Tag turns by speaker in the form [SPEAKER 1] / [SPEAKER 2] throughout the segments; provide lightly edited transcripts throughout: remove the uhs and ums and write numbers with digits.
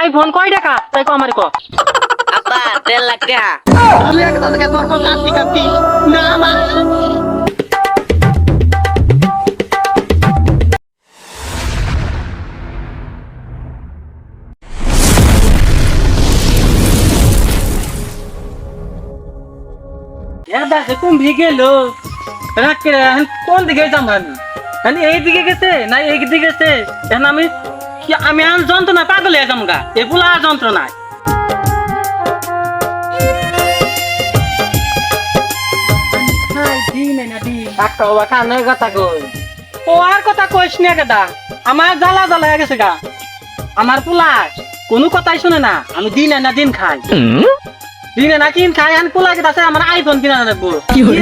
[SPEAKER 1] iPhone কয় টাকা তাই কো আমারে কো
[SPEAKER 2] আব্বা 1.5 লাখ টাকা
[SPEAKER 3] তুই একটা তোকে তোর কোন কাটি কাটি না মা
[SPEAKER 1] এ দাসে কোন দিকে গেলো রাখকে কোন দিকে যাম আমি এই দিকে গেছে না এই দিকে গেছে এখন আমি আর যন্ত্রণা পাগল হয়ে যাম গা এগুলা আর যন্ত্রণা ও আর কথা কইস না কেদা আমার জ্বালা জ্বালা হয়ে গেছে গা আমার পোলা কোনো কথাই শুনে না আমি দিন না দিন খাই দিনে না কিন খাই আমি পোলা কে আছে আমার আইফোন কিনা রাখবো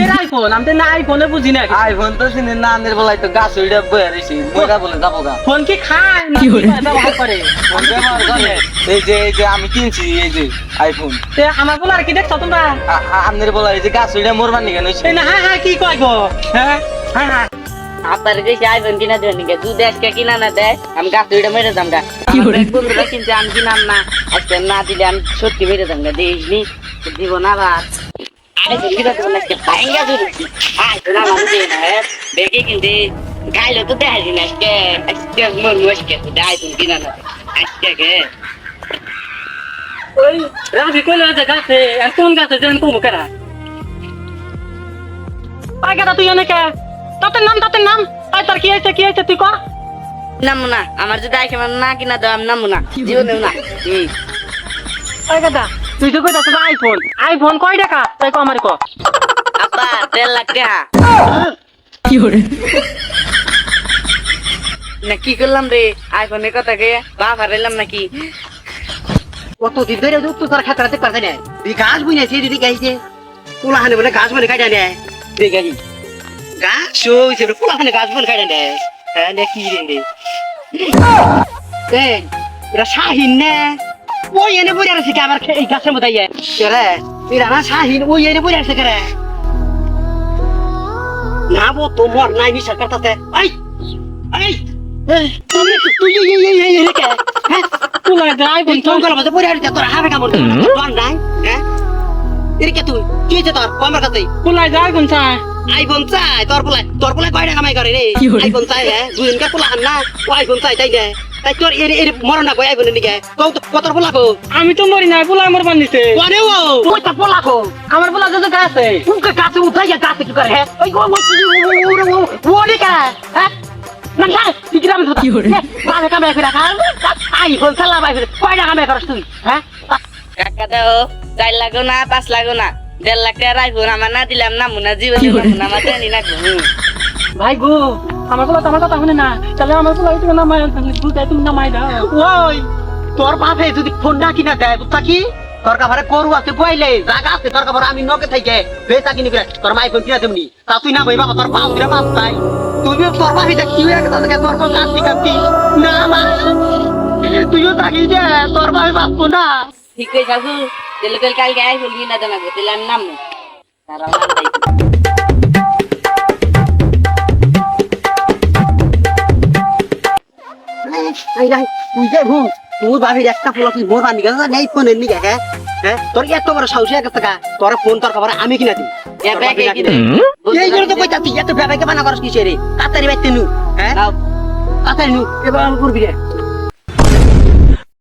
[SPEAKER 1] এর আইফোন আমি তো না আইফোনে বুঝি না
[SPEAKER 3] আইফোন তো চিনি না আনের বলাই তো গাছ উইডা বয়ে রইছি বইরা বলে যাবো গা
[SPEAKER 1] ফোন কি খায় না ব্যবহার করে
[SPEAKER 3] ফোন ব্যবহার করে এই যে আমি কিনছি এই যে আইফোন
[SPEAKER 1] তে আমার পোলার কি দেখছো তোমরা
[SPEAKER 3] আনের বলাই এই যে গাছ উইডা মরবার নি কেন
[SPEAKER 1] এই না হ্যাঁ হ্যাঁ কি কয় গো হ্যাঁ হ্যাঁ হ্যাঁ
[SPEAKER 2] আব্বার কইছে আইফোন কিনা দেন নিকে দুধ আজকে কিনা না দেয় আমি গাছ দুইটা মেরে দাম গা বন্ধুরা কিনছে আমি কিনাম না আজকে না দিলে আমি সত্যি মেরে দাম গা দেইনি দিব না আবার আইফোন কিনা দেব না ভাঙ্গা দিছি আইফোন আমার দেই না বেগে কিনতে গাইলো তো দেখাই দিন আজকে মন মুশকে তো আইফোন কিনা না আজকে কে
[SPEAKER 1] ওই রাজি কইলে যে গাছে আর কোন গাছে যেন কমু করা আই গাদা তুই অনেকে তাতে নাম আই তোর কি হইছে তুই কর
[SPEAKER 2] নামু না আমার যদি আইফোন না কিনা দাও আমি নামু না জীবনেও না
[SPEAKER 1] আই গাদা তুই তো কইতাছ আইফোন কয় টাকা তাই কো আমারে কো
[SPEAKER 2] আব্বা 1.5 লাখ টাকা না কি করলাম রে আইফোনের কথা কে বা হারাইলাম নাকি
[SPEAKER 3] কত দিন ধরে তো তার খাতাতে পারতে না দি গাছ বুইনা সে দিদি গাইছে পোলা হানে বলে গাছ বলে কাটা নে দেখি গাছ হইছে পোলা হানে গাছ বলে কাটা নে হ্যাঁ নে কি রে এই এরা শাহিন নে ওই এনে বইরা আছে কি আবার এই গাছের মধ্যে আইয়া রে এরা না শাহিন ওই এনে বইরা আছে করে না বো তোমার নাই নি সরকার তাতে এই এই তুই এই রে কে হ্যাঁ
[SPEAKER 1] তুই আইফোন
[SPEAKER 3] তো গলা মধ্যে বইরা আছে তোর হাবে কামড় তোর নাই হ্যাঁ এর কে তুই কি হইছে তোর কমার কাছে
[SPEAKER 1] পুলাই যায় কোন চায়
[SPEAKER 3] আইফোন চাই তোর পোলা কয়টা কামাই করে রে আইফোন চাই হ্যাঁ দুইজনকে পোলা আন না ও আইফোন চাই তাই দেয় তাই তোর এর মরণ না কই আইফোনের দিকে কত পোলা কো
[SPEAKER 1] আমি তো মরি না পুলাই মরবার নিছে
[SPEAKER 3] কোনে ও কয়টা পোলা কো
[SPEAKER 1] আমার পোলা যে গাছে
[SPEAKER 3] উনকে কাছে উঠাইয়া গাছে কি করে হ্যাঁ ওই ও রে কা হ্যাঁ না না কি গ্রাম ধর কি করে কামে কামে করে রাখা আইফোন চালা বাই কয়টা কামে করছ তুই হ্যাঁ
[SPEAKER 2] কাকা দাও 4 লাগো না 5 লাগো না 1.5 লাখ টাকা আইফোন আমার না দিলাম নামু না জীবনে নামু না আমার জানি না
[SPEAKER 1] ভাই গো আমার পোলা তো আমার কথা শুনে না তাহলে আমার পোলা তুমি নামাই তুমি নামাই দাও
[SPEAKER 3] ওই তোর বাপে যদি ফোন না কিনা দেয় বুঝতা কি তোর কাভারে করু আছে কইলে জায়গা আছে তোর কাভারে আমি নকে থাইকে বেচা কিনি করে তোর মাই ফোন কিনা দেবনি তা তুই না ভাই বাবা তোর পাও দিরা মাপ তাই তুই তোর বাপে দেখ কি হয়ে গেছে তোর কোন কাটি না মা তুইও থাকি যে তোর বাপে বাপু না
[SPEAKER 2] ঠিক হয়ে যাবো তেলে কালকে আইফোন কিনা দেনা গো তেলে আমি নামু তারা
[SPEAKER 3] তুই যে ভুল তুই ভাবি একটা ফোন তুই মোর বান্ধি গেছে নেই ফোনের নিকে হ্যাঁ হ্যাঁ তোর এত বড় সাহসী গেছে তোর ফোন তোর খবর আমি কিনা দিই এই জন্য তো কইতা তুই এত ব্যাপারকে বানা করস কিসে রে তাড়াতাড়ি বাইতে নু হ্যাঁ তাড়াতাড়ি নু এবার করবি রে